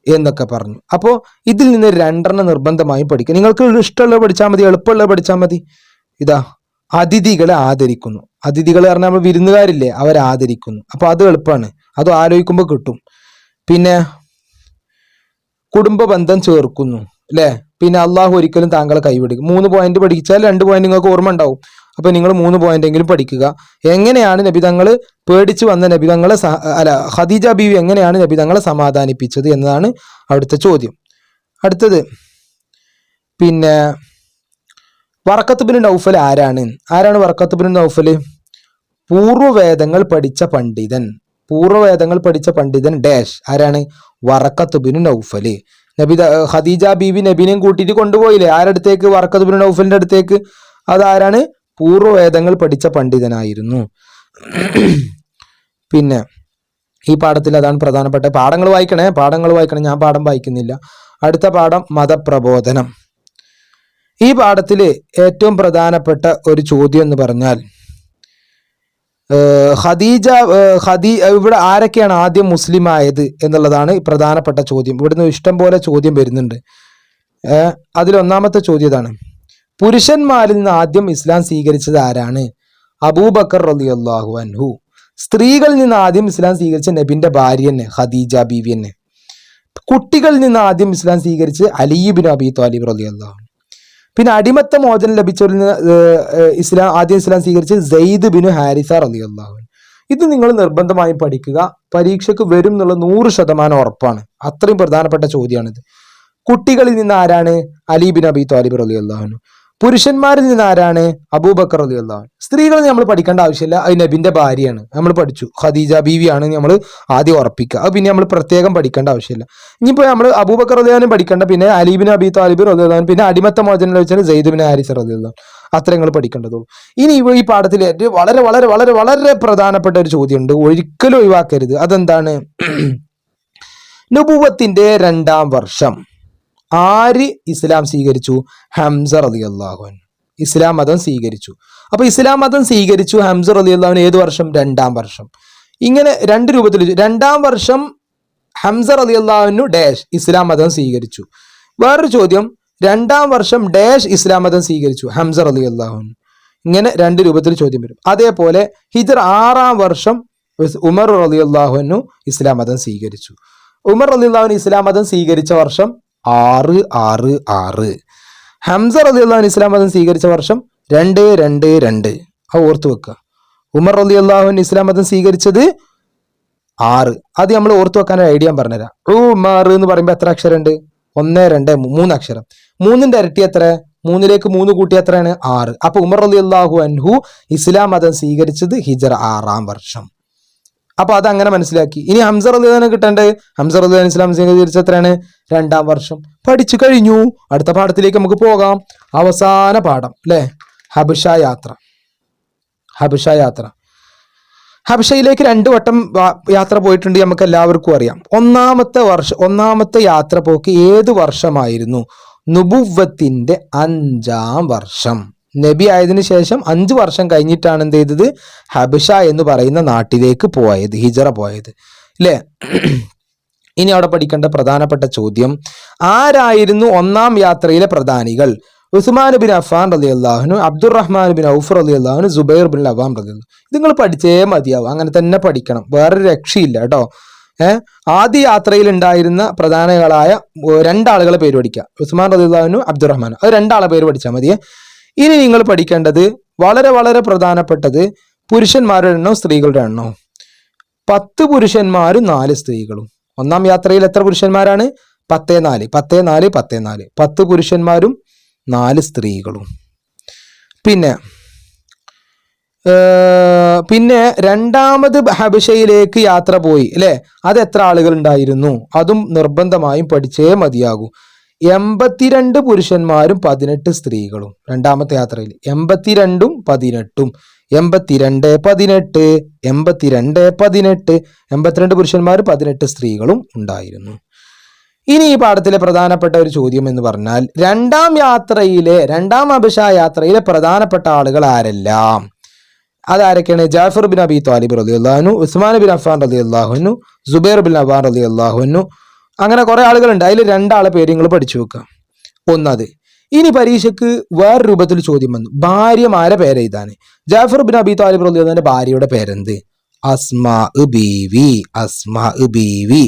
എന്നൊക്കെ പറഞ്ഞു. അപ്പോൾ ഇതിൽ നിന്ന് 2 നിർബന്ധമായും പഠിക്കുക. നിങ്ങൾക്ക് ഇഷ്ടമുള്ളത് പഠിച്ചാൽ മതി, എളുപ്പമുള്ളത് പഠിച്ചാൽ മതി. അതിഥികളെ ആദരിക്കുന്നു. അതിഥികൾ പറഞ്ഞാൽ നമ്മൾ വിരുന്നുകാരില്ലേ, അവരെ ആദരിക്കുന്നു. അപ്പോൾ അത് എളുപ്പമാണ്, അത് ആലോചിക്കുമ്പോൾ കിട്ടും. പിന്നെ കുടുംബ ബന്ധം ചേർക്കുന്നു അല്ലേ? പിന്നെ അള്ളാഹു ഒരിക്കലും താങ്കളെ കൈവിടും. 3 പോയിന്റ് പഠിച്ചാൽ 2 പോയിന്റ് നിങ്ങൾക്ക് ഓർമ്മ ഉണ്ടാവും. അപ്പൊ നിങ്ങൾ 3 പോയിന്റെങ്കിലും പഠിക്കുക. എങ്ങനെയാണ് നബി തങ്ങൾ പേടിച്ചു വന്ന നബി തങ്ങളെ ഖദീജ ബീവി എങ്ങനെയാണ് നബി തങ്ങളെ സമാധാനിപ്പിച്ചത് എന്നതാണ് അവിടുത്തെ ചോദ്യം. അടുത്തത് പിന്നെ വറഖത്ത് ബിൻ നൗഫൽ ആരാണ്? വറഖത്ത് ബിൻ നൗഫൽ? പൂർവ്വവേദങ്ങൾ പഠിച്ച പണ്ഡിതൻ ഡാഷ്. ആരാണ്? വറഖത്ത് ബിൻ നൗഫൽ. ഖദീജ ബീവി നബിനെയും കൂട്ടിയിട്ട് കൊണ്ടുപോയില്ലേ ആരടുത്തേക്ക്? വറഖത്ത് ബിൻ നൗഫലിന്റെ അടുത്തേക്ക്. അതാരാണ്? പൂർവ്വവേദങ്ങൾ പഠിച്ച പണ്ഡിതനായിരുന്നു. പിന്നെ ഈ പാഠത്തിൽ അതാണ് പ്രധാനപ്പെട്ട പാഠങ്ങൾ വായിക്കണേ. ഞാൻ പാഠം വായിക്കുന്നില്ല. അടുത്ത പാഠം മതപ്രബോധനം. ഈ പാഠത്തിൽ ഏറ്റവും പ്രധാനപ്പെട്ട ഒരു ചോദ്യം എന്ന് പറഞ്ഞാൽ ഇവിടെ ആരൊക്കെയാണ് ആദ്യം മുസ്ലിം ആയത് എന്നുള്ളതാണ് പ്രധാനപ്പെട്ട ചോദ്യം. ഇവിടുന്ന് ഇഷ്ടം പോലെ ചോദ്യം വരുന്നുണ്ട്. അതിൽ 1ാമത്തെ ചോദ്യം ഇതാണ്, പുരുഷന്മാരിൽ നിന്ന് ആദ്യം ഇസ്ലാം സ്വീകരിച്ചത് ആരാണ്? അബൂബക്കർ റളിയല്ലാഹു അൻഹു. സ്ത്രീകളിൽ നിന്ന് ആദ്യം ഇസ്ലാം സ്വീകരിച്ച നബിന്റെ ഭാര്യ തന്നെ ഖദീജ ബീവി തന്നെ. കുട്ടികളിൽ നിന്ന് ആദ്യം ഇസ്ലാം സ്വീകരിച്ച് അലി ഇബ്നു അബീ ത്വാലിബ് റളിയല്ലാഹു. പിന്നെ അടിമത്ത മോചനം ലഭിച്ചവരിൽ നിന്ന് ആദ്യം ഇസ്ലാം സ്വീകരിച്ച് സെയ്ദ് ബിൻ ഹാരിസ റളിയല്ലാഹു. ഇത് നിങ്ങൾ നിർബന്ധമായും പഠിക്കുക. പരീക്ഷയ്ക്ക് വരും എന്നുള്ള 100% ഉറപ്പാണ്. അത്രയും പ്രധാനപ്പെട്ട ചോദ്യമാണിത്. കുട്ടികളിൽ നിന്ന് ആരാണ്? അലി ബിൻ അബീ ത്വാലിബ് റളിയല്ലാഹു. പുരുഷന്മാരിൽ നിന്ന് ആരാണ്? അബൂബക്കർ റളിയല്ലാഹു. സ്ത്രീകൾ നമ്മൾ പഠിക്കേണ്ട ആവശ്യമില്ല, അത് നബിന്റെ ഭാര്യയാണ്, നമ്മൾ പഠിച്ചു. ഖദീജ ബീവിയാണ് നമ്മൾ ആദ്യം ഉറപ്പിക്കുക. അത് പിന്നെ നമ്മൾ പ്രത്യേകം പഠിക്കേണ്ട ആവശ്യമില്ല. ഇനിയിപ്പോൾ നമ്മൾ അബൂബക്കർ റളിയല്ലാഹു പഠിക്കേണ്ട, പിന്നെ അലി ബിൻ അബീ ത്വാലിബ് റളിയല്ലാഹു, പിന്നെ അടിമത്ത മോചനം വെച്ചാൽ സെയ്ദ് ബിൻ ഹാരിസ റളിയല്ലാഹു. അത്ര നിങ്ങൾ പഠിക്കേണ്ടതുള്ളൂ. ഇനി ഈ പാഠത്തിൽ വളരെ വളരെ വളരെ വളരെ പ്രധാനപ്പെട്ട ഒരു ചോദ്യമുണ്ട്, ഒരിക്കലും ഒഴിവാക്കരുത്. അതെന്താണ്? നുബുവത്തിന്റെ 2ാം വർഷം ആര് ഇസ്ലാം സ്വീകരിച്ചു? ഹംസ റളിയല്ലാഹു അൻഹു ഇസ്ലാം മതം സ്വീകരിച്ചു. അപ്പൊ ഇസ്ലാം മതം സ്വീകരിച്ചു ഹംസ റളിയല്ലാഹു അൻഹു ഏത് വർഷം? 2ാം വർഷം. ഇങ്ങനെ 2 രൂപത്തിൽ 2ാം വർഷം ഹംസ റളിയല്ലാഹു അൻഹു ഡാഷ് ഇസ്ലാം മതം സ്വീകരിച്ചു. വേറൊരു ചോദ്യം, 2ാം വർഷം ഡാഷ് ഇസ്ലാം മതം സ്വീകരിച്ചു ഹംസ റളിയല്ലാഹു അൻഹു. ഇങ്ങനെ 2 രൂപത്തിൽ ചോദ്യം വരും. അതേപോലെ ഹിജ്റ 6ാം വർഷം ഉമർ റളിയല്ലാഹു അൻഹു ഇസ്ലാം മതം സ്വീകരിച്ചു. ഉമർ റളിയല്ലാഹു അൻഹു ഇസ്ലാം മതം സ്വീകരിച്ച വർഷം 666. ഹംസ റളിയല്ലാഹു അൻഹു ഇസ്ലാം മതം സ്വീകരിച്ച വർഷം 222. അത് ഓർത്തു വെക്കുക. ഉമർ റളിയല്ലാഹു അൻഹു ഇസ്ലാം മതം സ്വീകരിച്ചത് 6. അത് നമ്മൾ ഓർത്തു വെക്കാൻ ഐഡിയ പറഞ്ഞുതരാം. ഉമർ എന്ന് പറയുമ്പോൾ എത്ര അക്ഷരം ഉണ്ട്? 1 2 3 അക്ഷരം. 3ന്റെ ഇരട്ടി എത്ര? 3ലേക്ക് 3 കൂട്ടി എത്രയാണ്? 6. അപ്പൊ ഉമർ റളിയല്ലാഹു അൻഹു ഇസ്ലാം മതം സ്വീകരിച്ചത് ഹിജ്റ 6ാം വർഷം. അപ്പൊ അത് അങ്ങനെ മനസ്സിലാക്കി. ഇനി ഹംസ റളിയല്ലാഹു അൻഹു കിട്ടേണ്ടത്, ഹംസ റളിയല്ലാഹു അൻഹു ഇസ്ലാം സ്വീകരിച്ച എത്രയാണ്? 2ാം വർഷം. പഠിച്ചു കഴിഞ്ഞു. അടുത്ത പാഠത്തിലേക്ക് നമുക്ക് പോകാം. അവസാന പാഠം അല്ലേ? ഹബഷ യാത്ര. ഹബഷ യാത്ര. ഹബഷയിലേക്ക് 2 വട്ടം യാത്ര പോയിട്ടുണ്ട്, നമുക്ക് എല്ലാവർക്കും അറിയാം. ഒന്നാമത്തെ യാത്ര പോക്ക് ഏത് വർഷമായിരുന്നു? നുബുവ്വത്തിന്റെ 5-ാം വർഷം. നബി ആയതിനു ശേഷം 5 വർഷം കഴിഞ്ഞിട്ടാണ് എന്ത് ചെയ്തത്? ഹബഷ എന്ന് പറയുന്ന നാട്ടിലേക്ക് പോയത്, ഹിജറ പോയത് അല്ലേ? ഇനി അവിടെ പഠിക്കേണ്ട പ്രധാനപ്പെട്ട ചോദ്യം, ആരായിരുന്നു 1-ാം യാത്രയിലെ പ്രധാനികൾ? ഉസ്മാൻ ബിൻ അഫ്ഫാൻ റളിയല്ലാഹു അൻഹു, അബ്ദുറഹ്മാൻ ബിൻ ഔഫ് റളിയല്ലാഹു അൻഹു, സുബൈർ ബിൻ അവ്വാം റളിയല്ലാഹു അൻഹു. ഇത് നിങ്ങൾ പഠിച്ചേ മതിയാവും, അങ്ങനെ തന്നെ പഠിക്കണം, വേറൊരു രക്ഷയില്ല കേട്ടോ. ആദ്യ യാത്രയിൽ ഉണ്ടായിരുന്ന പ്രധാനികളായ 2 ആളുകളെ പേര് പഠിക്കുക, ഉസ്മാൻ റളിയല്ലാഹു അൻഹു, അബ്ദുറഹ്മാൻ. അത് 2 ആളെ പേര് പഠിച്ചാൽ മതിയേ. ഇനി നിങ്ങൾ പഠിക്കേണ്ടത് വളരെ വളരെ പ്രധാനപ്പെട്ടത് പുരുഷന്മാരുടെ എണ്ണവും സ്ത്രീകളുടെ എണ്ണവും. 10 പുരുഷന്മാരും 4 സ്ത്രീകളും. 1-ാം യാത്രയിൽ എത്ര പുരുഷന്മാരാണ്? 10-4 10-4 10-4 10 പുരുഷന്മാരും 4 സ്ത്രീകളും. പിന്നെ 2ാമത് ഹബഷയിലേക്ക് യാത്ര പോയി അല്ലെ, അത് എത്ര ആളുകൾ ഉണ്ടായിരുന്നു? അതും നിർബന്ധമായും പഠിച്ചേ മതിയാകൂ. 82 പുരുഷന്മാരും 18 സ്ത്രീകളും. 2ാമത്തെ യാത്രയിൽ 82ഉം 18ഉം 82 18 82 18 82 പുരുഷന്മാരും 18 സ്ത്രീകളും ഉണ്ടായിരുന്നു. ഇനി ഈ പാഠത്തിലെ പ്രധാനപ്പെട്ട ഒരു ചോദ്യം എന്ന് പറഞ്ഞാൽ, 2ാം ഹബഷ യാത്രയിലെ പ്രധാനപ്പെട്ട ആളുകൾ ആരെല്ലാം? അതാരൊക്കെയാണ്? ജാഫർ ബിൻ അബി ത്വാലിബ് റളിയല്ലാഹു അൻഹു, ഉസ്മാൻ ബിൻ അഫ്ഫാൻ റളിയല്ലാഹു അൻഹു, സുബൈർ ബിൻ അവ്വാം റളിയല്ലാഹു അൻഹു. അങ്ങനെ കുറെ ആളുകളുണ്ട്, അതിൽ 2 ആളെ പേര് നിങ്ങൾ പഠിച്ചു വെക്കുക. ഒന്നത്. ഇനി പരീക്ഷയ്ക്ക് വേറെ രൂപത്തിൽ ചോദ്യം വന്നു, ഭാര്യമാരെ പേരെഴുതാന്. ജാഫർ ബിൻ അബി ത്വാലിബ് റളിയല്ലാഹു അൻഹുവിന്റെ ഭാര്യയുടെ പേരെന്ത്? അസ്മാ ബീവി. അസ്മാ ബീവി.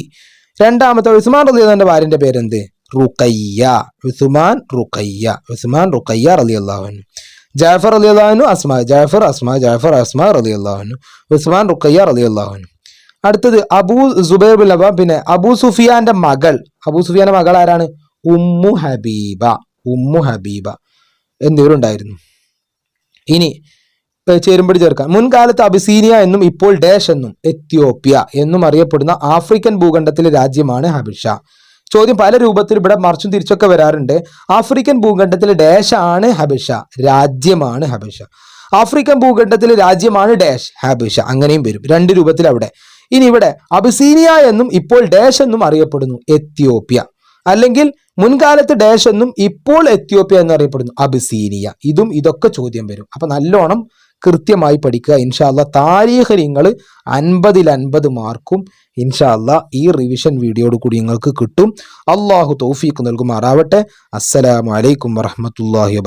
2ാമത്തെ ഉസ്മാൻ റളിയല്ലാഹു അൻഹുവിന്റെ ഭാര്യന്റെ പേരെന്ത്? റുഖയ്യ. ഉസ്മാൻ റുഖയ്യ. ഉസ്മാൻ റുഖയ്യ റളിയല്ലാഹു അൻഹു. ജാഫർ റളിയല്ലാഹു അൻഹു അസ്മാ. ജാഫർ അസ്മാ. ജാഫർ അസ്മാ റളിയല്ലാഹു അൻഹു. ഉസ്മാൻ റുഖയ്യ റളിയല്ലാഹു അൻഹു. അടുത്തത് സുബൈർ ബിൻ അവ്വാം. പിന്നെ അബൂ സുഫിയാന്റെ മകൾ ആരാണ്? ഉമ്മു ഹബീബ. ഉമ്മു ഹബീബ എന്നിവരുണ്ടായിരുന്നു. ഇനി ചേരുമ്പടി ചേർക്കാം. മുൻകാലത്ത് അബിസീനിയ എന്നും ഇപ്പോൾ ഡാഷ് എന്നും എത്യോപ്യ എന്നും അറിയപ്പെടുന്ന ആഫ്രിക്കൻ ഭൂഖണ്ഡത്തിലെ രാജ്യമാണ് ഹബഷ. ചോദ്യം പല രൂപത്തിൽ ഇവിടെ മറിച്ചും തിരിച്ചൊക്കെ വരാറുണ്ട്. ആഫ്രിക്കൻ ഭൂഖണ്ഡത്തിലെ ഡാഷ് ആണ് ഹബഷ, രാജ്യമാണ് ഹബഷ. ആഫ്രിക്കൻ ഭൂഖണ്ഡത്തിലെ രാജ്യമാണ് ഡാഷ് ഹബഷ, അങ്ങനെയും വരും 2 രൂപത്തിൽ അവിടെ. ഇനി ഇവിടെ അബിസീനിയ എന്നും ഇപ്പോൾ ഡാഷ് എന്നും അറിയപ്പെടുന്നു എത്യോപ്യ, അല്ലെങ്കിൽ മുൻകാലത്ത് ഡാഷ് എന്നും ഇപ്പോൾ എത്യോപ്യ എന്ന് അറിയപ്പെടുന്നു അബിസീനിയ. ഇതൊക്കെ ചോദ്യം വരും. അപ്പൊ നല്ലോണം കൃത്യമായി പഠിക്കുക. ഇൻഷാ അല്ലാഹ് താരീഖ് നിങ്ങൾ 50-ൽ 50 മാർക്കും ഇൻഷാ അല്ലാഹ് ഈ റിവിഷൻ വീഡിയോയോട് കൂടി നിങ്ങൾക്ക് കിട്ടും. അള്ളാഹു തൗഫീഖ് നൽകുമാറാവട്ടെ. അസ്സലാമു അലൈക്കും വറഹ്മത്തുള്ളാഹി വബറകാതുഹു.